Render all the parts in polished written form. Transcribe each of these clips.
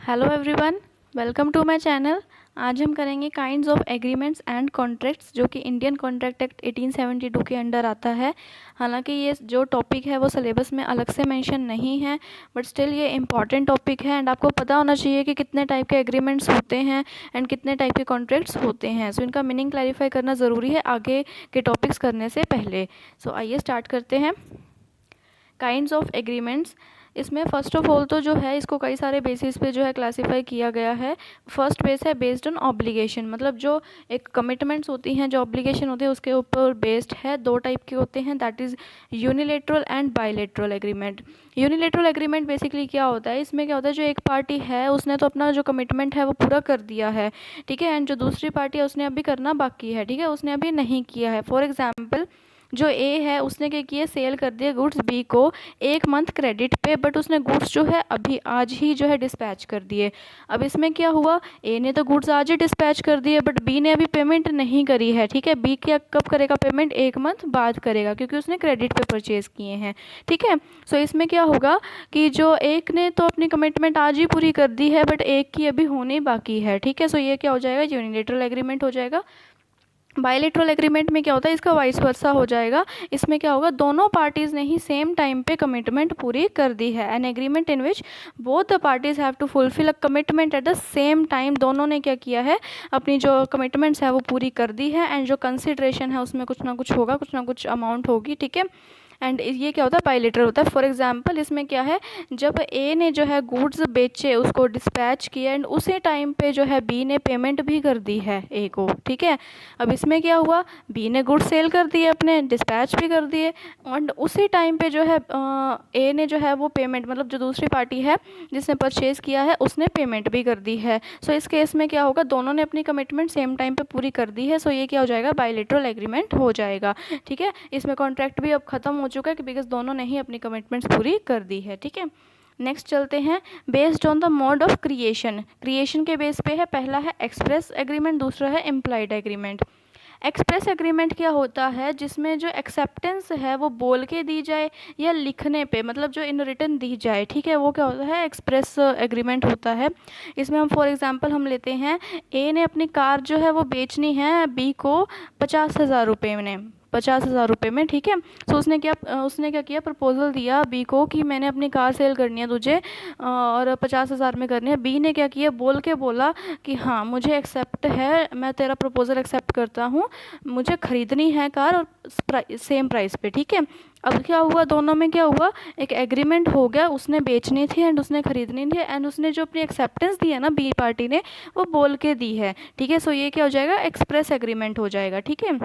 Hello everyone, welcome to my channel. आज हम करेंगे kinds of agreements and contracts, जो कि इंडियन कॉन्ट्रैक्ट एक्ट 1872 के अंडर आता है। हालांकि ये जो टॉपिक है वो सिलेबस में अलग से मेंशन नहीं है, बट स्टिल ये इम्पॉर्टेंट टॉपिक है एंड आपको पता होना चाहिए कि कितने टाइप के एग्रीमेंट्स होते हैं एंड कितने टाइप के कॉन्ट्रैक्ट्स होते हैं। सो इनका मीनिंग क्लैरिफाई करना ज़रूरी है आगे के टॉपिक्स करने से पहले। सो आइए स्टार्ट करते हैं। काइंड्स ऑफ एग्रीमेंट्स, इसमें फर्स्ट ऑफ ऑल तो जो है इसको कई सारे बेसिस पे जो है क्लासीफाई किया गया है। फर्स्ट बेस है बेस्ड ऑन ऑब्लिगेशन, मतलब जो एक कमिटमेंट्स होती हैं, जो ऑब्लिगेशन होते हैं उसके ऊपर बेस्ड है। दो टाइप के होते हैं, that is unilateral and bilateral agreement. Unilateral agreement basically क्या होता है, इसमें क्या होता है, जो एक पार्टी है उसने तो अपना जो कमिटमेंट है वो पूरा कर दिया है, ठीक है, एंड जो दूसरी पार्टी है उसने अभी करना बाकी है, ठीक है, उसने अभी नहीं किया है। फॉर एग्जाम्पल, जो ए है उसने क्या किया, सेल कर दिया गुड्स बी को 1 मंथ क्रेडिट पे, बट उसने गुड्स जो है अभी आज ही जो है डिस्पैच कर दिए। अब इसमें क्या हुआ, ए ने तो गुड्स आज ही डिस्पैच कर दिए बट बी ने अभी पेमेंट नहीं करी है, ठीक है। बी क्या कब करेगा पेमेंट, 1 मंथ बाद करेगा, क्योंकि उसने क्रेडिट पे परचेज किए हैं, ठीक है। सो इसमें क्या होगा कि जो एक ने तो अपनी कमिटमेंट आज ही पूरी कर दी है बट एक की अभी होनी बाकी है, ठीक है। सो ये क्या हो जाएगा, यूनिलेटरल एग्रीमेंट हो जाएगा। बायलेटरल एग्रीमेंट में क्या होता है, इसका वाइस वर्सा हो जाएगा। इसमें क्या होगा, दोनों पार्टीज ने ही सेम टाइम पे कमिटमेंट पूरी कर दी है। An agreement in which both the parties have to fulfil a commitment at the same time. दोनों ने क्या किया है, अपनी जो कमिटमेंट्स है वो पूरी कर दी है एंड जो कंसिडरेशन है उसमें कुछ ना कुछ होगा, कुछ ना कुछ अमाउंट होगी, ठीक है। एंड ये क्या होता है, बायलेटरल होता है। फॉर एग्जांपल, इसमें क्या है, जब ए ने जो है गुड्स बेचे, उसको डिस्पैच किया एंड उसी टाइम पे जो है बी ने पेमेंट भी कर दी है ए को, ठीक है। अब इसमें क्या हुआ, बी ने गुड्स सेल कर दिए, अपने डिस्पैच भी कर दिए, एंड उसी टाइम पे जो है ए ने जो है वो पेमेंट, मतलब जो दूसरी पार्टी है जिसने परचेज किया है उसने पेमेंट भी कर दी है। सो इस केस में क्या होगा, दोनों ने अपनी कमिटमेंट सेम टाइम पे पूरी कर दी है। सो ये क्या हो जाएगा, बायलेटरल एग्रीमेंट हो जाएगा, ठीक है। इसमें कॉन्ट्रैक्ट भी अब खत्म हो चुका है बिकॉज दोनों ने ही अपनी कमिटमेंट्स पूरी कर दी है, ठीक है। नेक्स्ट चलते हैं, based on the mode of creation. Creation के बेस पे है, पहला है एक्सप्रेस एग्रीमेंट, दूसरा है इम्प्लाइड एग्रीमेंट। एक्सप्रेस एग्रीमेंट क्या होता है, जिसमें जो एक्सेप्टेंस है वो बोल के दी जाए या लिखने पे, मतलब जो इन रिटन दी जाए, ठीक है, वो क्या होता है, एक्सप्रेस एग्रीमेंट होता है। इसमें हम फॉर एग्जांपल हम लेते हैं, ए ने अपनी कार जो है वो बेचनी है बी को 50,000 रुपये में, 50,000 रुपये में, ठीक है। तो उसने क्या किया, प्रपोजल दिया बी को कि मैंने अपनी कार सेल करनी है तुझे और 50,000 में करनी है। बी ने क्या किया, बोला कि हाँ मुझे एक्सेप्ट है, मैं तेरा प्रपोजल एक्सेप्ट करता हूँ, मुझे ख़रीदनी है कार और सेम प्राइस पे, ठीक है। अब क्या हुआ, दोनों में क्या हुआ, एक एग्रीमेंट हो गया, उसने बेचनी थी एंड उसने खरीदनी थी एंड उसने जो अपनी एक्सेप्टेंस दी है ना बी पार्टी ने, वो बोल के दी है, ठीक है। सो ये क्या हो जाएगा, एक्सप्रेस एग्रीमेंट हो जाएगा, ठीक है।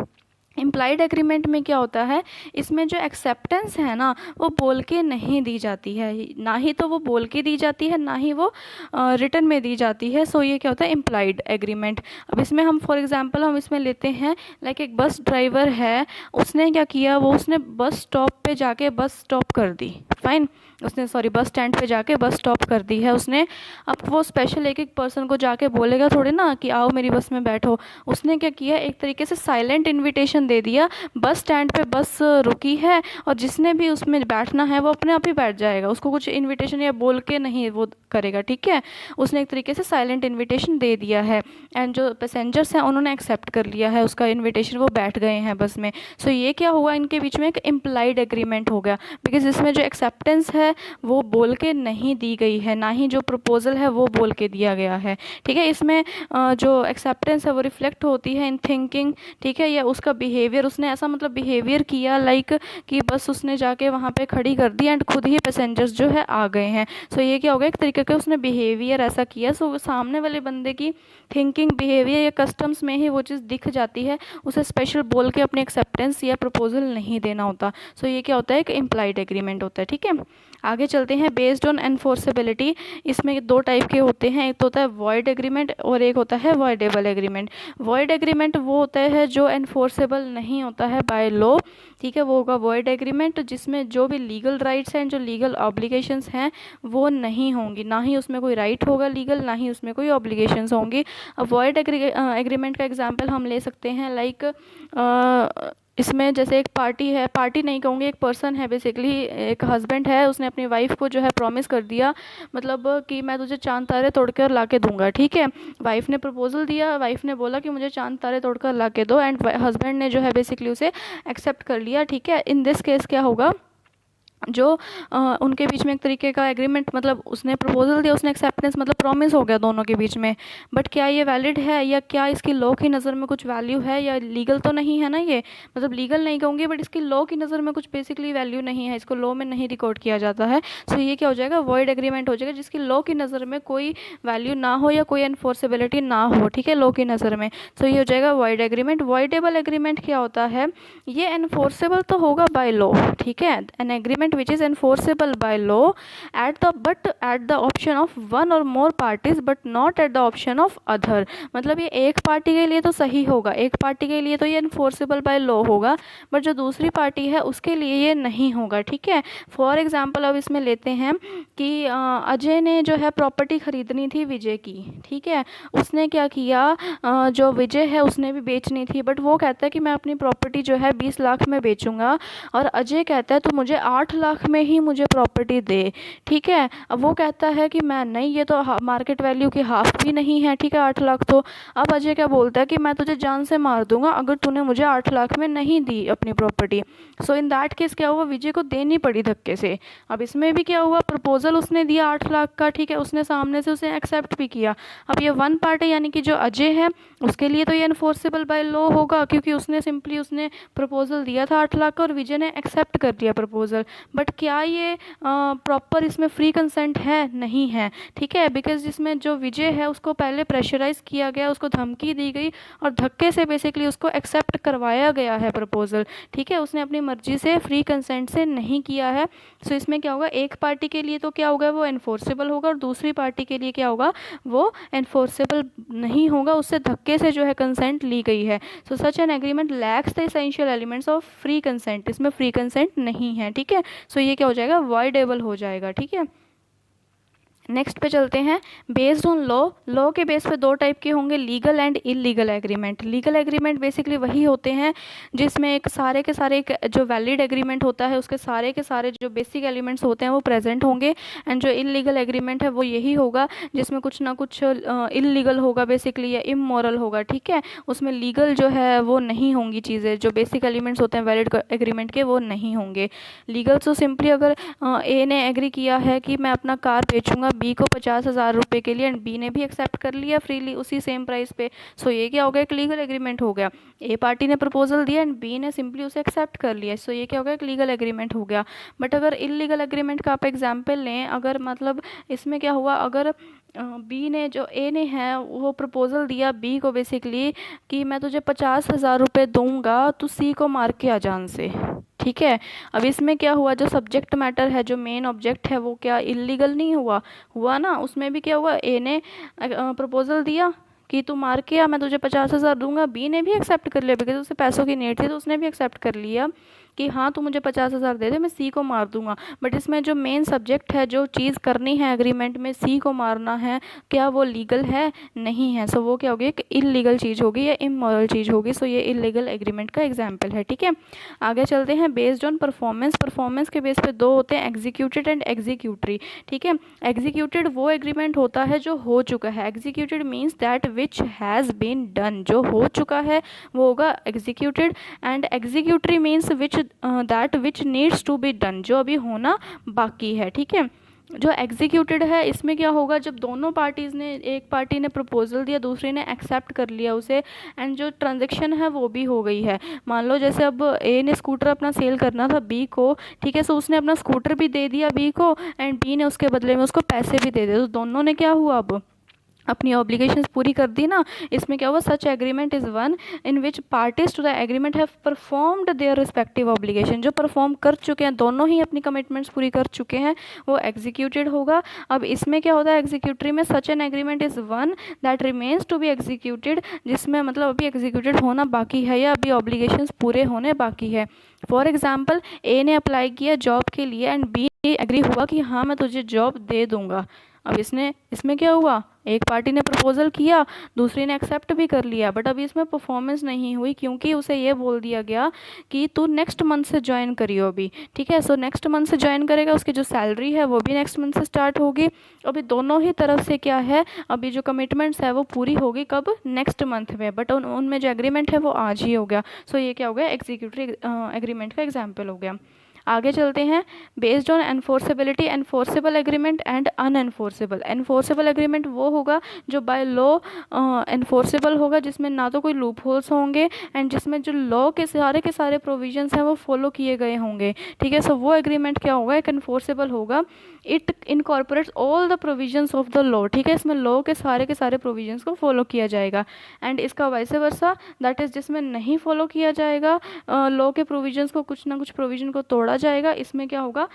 इम्प्लाइड एग्रीमेंट में क्या होता है, इसमें जो एक्सेप्टेंस है ना वो बोल के नहीं दी जाती है, ना ही तो वो बोल के दी जाती है, ना ही वो रिटन में दी जाती है। सो ये क्या होता है, इम्प्लाइड एग्रीमेंट। अब इसमें हम फॉर एग्जांपल हम इसमें लेते हैं, लाइक एक बस ड्राइवर है, उसने क्या किया, वो उसने बस स्टॉप पे जाके बस स्टॉप कर दी, फाइन, उसने बस स्टैंड पे जाके बस स्टॉप कर दी है उसने। अब वो स्पेशल एक एक पर्सन को जाके बोलेगा थोड़े ना कि आओ मेरी बस में बैठो। उसने क्या किया, एक तरीके से साइलेंट इनविटेशन दे दिया, बस स्टैंड पे बस रुकी है और जिसने भी उसमें बैठना है वो अपने आप ही बैठ जाएगा, उसको कुछ इनविटेशन या बोल के नहीं वो करेगा, ठीक है। उसने एक तरीके से साइलेंट इनविटेशन दे दिया है एंड जो पैसेंजर्स हैं उन्होंने एक्सेप्ट कर लिया है उसका इनविटेशन, वो बैठ गए हैं बस में। सो ये क्या हुआ, इनके बीच में एक इम्प्लाइड एग्रीमेंट हो गया, बिकॉज इसमें जो एक्सेप्टेंस है वो बोल के नहीं दी गई है, ना ही जो प्रपोजल है वो बोल के दिया गया है, ठीक है। इसमें जो एक्सेप्टेंस है वो रिफ्लेक्ट होती है इन थिंकिंग, ठीक है, या उसका बिहेवियर, उसने ऐसा मतलब बिहेवियर किया लाइक कि बस उसने जाके वहाँ पे खड़ी कर दी एंड खुद ही पैसेंजर्स जो है आ गए हैं। सो ये क्या हो गया, एक तरीके का उसने बिहेवियर ऐसा किया, सो सामने वाले बंदे की थिंकिंग, बिहेवियर या कस्टम्स में ही वो चीज़ दिख जाती है, उसे स्पेशल बोल के अपने एक्सेप्टेंस या प्रपोजल नहीं देना होता। सो ये क्या होता है, एक इम्प्लाइड एग्रीमेंट होता है, ठीक है। आगे चलते हैं, बेस्ड ऑन एनफोर्सेबिलिटी। इसमें दो टाइप के होते हैं, एक तो होता है वॉइड एग्रीमेंट और एक होता है वॉइडेबल एग्रीमेंट। वॉइड एग्रीमेंट वो होता है जो एनफोर्सेबल नहीं होता है बाय लॉ, ठीक है, वो होगा वॉइड एग्रीमेंट, जिसमें जो भी लीगल राइट्स हैं, जो लीगल ऑब्लिगेशंस हैं वो नहीं होंगी, ना ही उसमें कोई राइट होगा लीगल, ना ही उसमें कोई ऑब्लिगेशंस होंगी। अब वॉइड एग्रीमेंट का एग्जांपल हम ले सकते हैं, लाइक इसमें जैसे एक पार्टी है, पार्टी नहीं कहूँगी, एक पर्सन है बेसिकली, एक हस्बैंड है, उसने अपनी वाइफ को जो है प्रॉमिस कर दिया, मतलब कि मैं तुझे चांद तारे तोड़कर ला के दूंगा, ठीक है। वाइफ ने प्रपोजल दिया, वाइफ ने बोला कि मुझे चांद तारे तोड़कर ला के दो, एंड हस्बैंड ने जो है बेसिकली उसे एक्सेप्ट कर लिया, ठीक है। इन दिस केस क्या होगा, जो उनके बीच में एक तरीके का एग्रीमेंट, मतलब उसने प्रपोजल दिया, उसने एक्सेप्टेंस, मतलब प्रॉमिस हो गया दोनों के बीच में। बट क्या ये वैलिड है, या क्या इसकी लॉ की नज़र में कुछ वैल्यू है, या लीगल तो नहीं है ना ये, मतलब लीगल नहीं कहूँगी, बट इसकी लॉ की नज़र में कुछ बेसिकली वैल्यू नहीं है, इसको लॉ में नहीं रिकॉर्ड किया जाता है। सो ये क्या हो जाएगा, वॉइड एग्रीमेंट हो जाएगा, जिसकी लॉ की नज़र में कोई वैल्यू ना हो या कोई एनफोर्सेबिलिटी ना हो, ठीक है, लॉ की नज़र में। सो ये हो जाएगा वॉइड एग्रीमेंट। वॉइडेबल एग्रीमेंट क्या होता है, ये एनफोर्सेबल तो होगा बाय लॉ, ठीक है, an agreement which is enforceable by law at the option of one or more parties but not at the option of other। मतलब ये एक पार्टी के लिए तो सही होगा, एक पार्टी के लिए तो ये enforceable by law होगा, बट जो दूसरी पार्टी है उसके लिए ये नहीं होगा, ठीक है। फॉर एग्जाम्पल अब इसमें लेते हैं कि अजय ने जो है प्रॉपर्टी खरीदनी थी विजय की, ठीक है। उसने क्या किया, जो विजय है उसने भी बेचनी थी, बट वो कहता है कि मैं अपनी प्रॉपर्टी जो है 20 लाख में बेचूंगा, और अजय कहता है तो मुझे 8 लाख में ही मुझे प्रॉपर्टी दे, ठीक है। अब वो कहता है कि मैं नहीं, ये तो मार्केट वैल्यू की हाफ भी नहीं है, ठीक है, 8 लाख तो। अब अजय क्या बोलता है कि मैं तुझे जान से मार दूंगा अगर तूने मुझे 8 लाख में नहीं दी अपनी property. So in that case क्या हुआ, विजय को देनी पड़ी धक्के से। अब इसमें भी क्या हुआ, प्रपोजल उसने दिया 8 लाख का, ठीक है, उसने सामने से उसे एक्सेप्ट भी किया। अब ये वन पार्टी यानी कि जो अजय है उसके लिए तो ये एनफोर्सेबल बाय लॉ होगा, क्योंकि उसने सिंपली उसने प्रपोजल दिया था 8 लाख का और विजय ने एक्सेप्ट कर दिया प्रपोजल। बट क्या ये प्रॉपर इसमें फ्री कंसेंट है, नहीं है, ठीक है, बिकॉज इसमें जो विजय है उसको पहले प्रेशराइज किया गया, उसको धमकी दी गई और धक्के से बेसिकली उसको एक्सेप्ट करवाया गया है प्रपोजल, ठीक है, उसने अपनी मर्जी से फ्री कंसेंट से नहीं किया है। सो इसमें क्या होगा, एक पार्टी के लिए तो क्या होगा, वो एनफोर्सेबल होगा, और दूसरी पार्टी के लिए क्या होगा, वो एनफोर्सेबल नहीं होगा, उससे धक्के से जो है कंसेंट ली गई है। So such an agreement lacks the essential elements of free consent, इसमें फ्री कंसेंट नहीं है, ठीक है। सो ये क्या हो जाएगा, वॉइडेबल हो जाएगा, ठीक है। नेक्स्ट पे चलते हैं, बेस्ड ऑन लॉ। लॉ के बेस पे दो टाइप के होंगे, legal and illegal agreement. Legal agreement basically वही होते हैं जिसमें एक सारे के सारे जो वैलिड एग्रीमेंट होता है उसके सारे के सारे जो बेसिक एलिमेंट्स होते हैं वो प्रेजेंट होंगे, एंड जो इलीगल एग्रीमेंट है वो यही होगा जिसमें कुछ ना कुछ इलीगल होगा बेसिकली, या इमोरल होगा, ठीक है, उसमें लीगल जो है वो नहीं होंगी चीज़ें, जो बेसिक एलिमेंट्स होते हैं वैलिड एग्रीमेंट के वो नहीं होंगे। लीगल तो सिंपली अगर ए ने एग्री किया है कि मैं अपना कार बेचूंगा बी को 50,000 रुपये के लिए, एंड बी ने भी एक्सेप्ट कर लिया फ्रीली उसी सेम प्राइस पे, सो ये क्या हो गया, एक लीगल एग्रीमेंट हो गया। ए पार्टी ने प्रपोजल दिया एंड बी ने सिंपली उसे एक्सेप्ट कर लिया, सो ये क्या हो गया, एक लीगल एग्रीमेंट हो गया। बट अगर इलीगल एग्रीमेंट का आप एग्जाम्पल लें, अगर मतलब इसमें क्या हुआ, अगर बी ने जो ए ने है वो प्रपोजल दिया बी को बेसिकली कि मैं तुझे 50,000 रुपये दूंगा, तो सी को मार के आ जान से, ठीक है। अब इसमें क्या हुआ, जो सब्जेक्ट मैटर है, जो मेन ऑब्जेक्ट है, वो क्या इलीगल नहीं हुआ ना, उसमें भी क्या हुआ, ए ने प्रपोजल दिया कि तू मार के आ, मैं तुझे 50,000 दूंगा, बी ने भी एक्सेप्ट कर लिया बिकॉज उसे पैसों की नीड थी, तो उसने भी एक्सेप्ट कर लिया कि हाँ तू मुझे 50,000 दे दे, मैं सी को मार दूंगा। बट इसमें जो मेन सब्जेक्ट है, जो चीज़ करनी है एग्रीमेंट में, सी को मारना है, क्या वो लीगल है, नहीं है। सो वो क्या होगी, एक इलीगल चीज़ होगी या इमोरल चीज़ होगी। सो ये इलीगल एग्रीमेंट का एग्जाम्पल है, ठीक है। आगे चलते हैं, बेस्ड ऑन परफॉर्मेंस। परफॉर्मेंस के बेस पे दो होते हैं, एग्जीक्यूटेड एंड एग्जीक्यूटरी, ठीक है। एग्जीक्यूटेड वो एग्रीमेंट होता है जो हो चुका है, executed means that which has been done, जो हो चुका है वो होगा executed, and executory means which that which needs to be done, जो अभी होना बाकी है, ठीक है। जो एग्जीक्यूटेड है इसमें क्या होगा, जब दोनों पार्टीज़ ने, एक पार्टी ने प्रपोजल दिया, दूसरी ने एक्सेप्ट कर लिया उसे, एंड जो ट्रांजैक्शन है वो भी हो गई है। मान लो जैसे अब ए ने स्कूटर अपना सेल करना था बी को, ठीक है, सो उसने अपना स्कूटर भी दे दिया बी को, एंड बी ने उसके बदले में उसको पैसे भी दे दिए, तो दोनों ने क्या हुआ, अब अपनी ऑब्लिगेशंस पूरी कर दी ना। इसमें क्या हुआ, such agreement is one in which parties to the agreement have performed their respective obligation, जो परफॉर्म कर चुके हैं, दोनों ही अपनी कमिटमेंट्स पूरी कर चुके हैं, वो एग्जीक्यूटेड होगा। अब इसमें क्या होता है, एग्जीक्यूटरी में such an agreement is one that remains to be executed, जिसमें मतलब अभी एग्जीक्यूटेड होना बाकी है या अभी ऑब्लिगेशंस पूरे होने बाकी है। फॉर एग्जाम्पल, ए ने अप्लाई किया जॉब के लिए एंड बी एग्री हुआ कि हाँ मैं तुझे जॉब दे दूंगा। अब इसमें क्या हुआ, एक पार्टी ने प्रपोजल किया, दूसरी ने एक्सेप्ट भी कर लिया, बट अभी इसमें परफॉर्मेंस नहीं हुई क्योंकि उसे ये बोल दिया गया कि तू नेक्स्ट मंथ से ज्वाइन करियो अभी। ठीक है, सो नेक्स्ट मंथ से ज्वाइन करेगा, उसकी जो सैलरी है वो भी नेक्स्ट मंथ से स्टार्ट होगी। अभी दोनों ही तरफ से क्या है, अभी जो कमिटमेंट्स है वो पूरी होगी कब, नेक्स्ट मंथ में, बट उनमें जो एग्रीमेंट है वो आज ही हो गया। सो ये क्या हो गया, एग्जीक्यूटिव एग्रीमेंट का एग्जाम्पल हो गया। आगे चलते हैं, based on enforceability, enforceable agreement and unenforceable. Enforceable agreement वो होगा जो बाय लॉ एनफोर्सेबल होगा, जिसमें ना तो कोई लूप होल्स होंगे एंड जिसमें जो लॉ के सारे प्रोविजंस हैं वो फॉलो किए गए होंगे। ठीक है, सो वो एग्रीमेंट क्या होगा, एक एनफोर्सेबल होगा। It incorporates all the provisions of the law. ठीक है, इसमें लॉ के सारे प्रोविजंस को फॉलो किया जाएगा। एंड इसका वाइस वर्सा, दैट इज जिसमें नहीं फॉलो किया जाएगा लॉ के प्रोविजंस को, कुछ ना कुछ प्रोविजन को तोड़ा जाएगा, इसमें क्या होगा,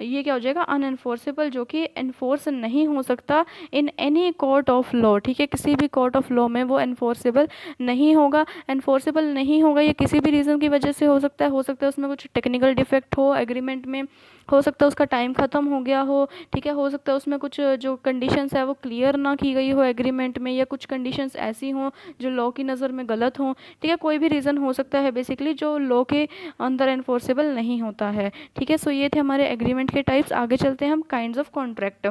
ये क्या हो जाएगा, अनएनफोर्सेबल, जो कि एनफोर्स नहीं हो सकता in any court of law. ठीक है, किसी भी कोर्ट ऑफ लॉ में वो एनफोर्सेबल नहीं होगा। एनफोर्सेबल नहीं होगा, ये किसी भी रीज़न की वजह से हो सकता है उसमें कुछ टेक्निकल डिफेक्ट हो एग्रीमेंट में, हो सकता है उसका टाइम ख़त्म हो गया हो। ठीक है, हो सकता है उसमें कुछ जो कंडीशंस है वो क्लियर ना की गई हो एग्रीमेंट में, या कुछ कंडीशंस ऐसी हों जो लॉ की नज़र में गलत हों। ठीक है, कोई भी रीज़न हो सकता है बेसिकली जो लॉ के अंदर एनफोर्सेबल नहीं होता है। ठीक है, सो ये थे हमारे एग्रीमेंट के टाइप्स। आगे चलते हैं हम काइंड्स ऑफ कॉन्ट्रैक्ट।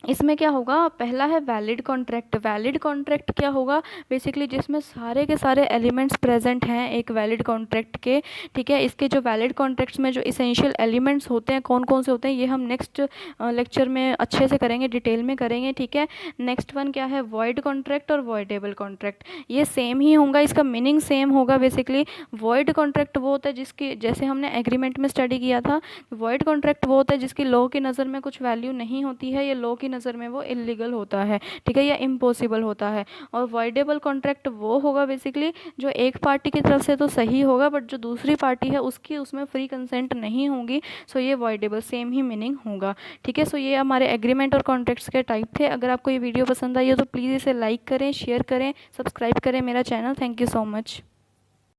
इसमें क्या होगा, पहला है वैलिड कॉन्ट्रैक्ट। वैलिड कॉन्ट्रैक्ट क्या होगा, बेसिकली जिसमें सारे के सारे एलिमेंट्स प्रेजेंट हैं एक वैलिड कॉन्ट्रैक्ट के। ठीक है, इसके जो वैलिड कॉन्ट्रैक्ट्स में जो इसेंशियल एलिमेंट्स होते हैं कौन कौन से होते हैं, ये हम नेक्स्ट लेक्चर में अच्छे से करेंगे, डिटेल में करेंगे। ठीक है, नेक्स्ट वन क्या है, वॉइड कॉन्ट्रैक्ट और वॉइडेबल कॉन्ट्रैक्ट। ये सेम ही होगा, इसका मीनिंग सेम होगा। बेसिकली वॉइड कॉन्ट्रैक्ट वो होता है जिसकी, जैसे हमने एग्रीमेंट में स्टडी किया था, वॉइड कॉन्ट्रैक्ट वो होता है जिसकी लॉ की नज़र में कुछ वैल्यू नहीं होती है, या लॉ की नज़र में वो इलीगल होता है। ठीक है, या इम्पॉसिबल होता है। और वॉइडेबल कॉन्ट्रैक्ट वो होगा बेसिकली जो एक पार्टी की तरफ से तो सही होगा, बट जो दूसरी पार्टी है उसकी उसमें फ्री कंसेंट नहीं होगी। सो ये वॉइडेबल, सेम ही मीनिंग होगा। ठीक है, सो ये हमारे एग्रीमेंट और कॉन्ट्रैक्ट्स के टाइप थे। अगर आपको ये वीडियो पसंद आई हो तो प्लीज़ इसे लाइक करें, शेयर करें, सब्सक्राइब करें मेरा channel. Thank you so much.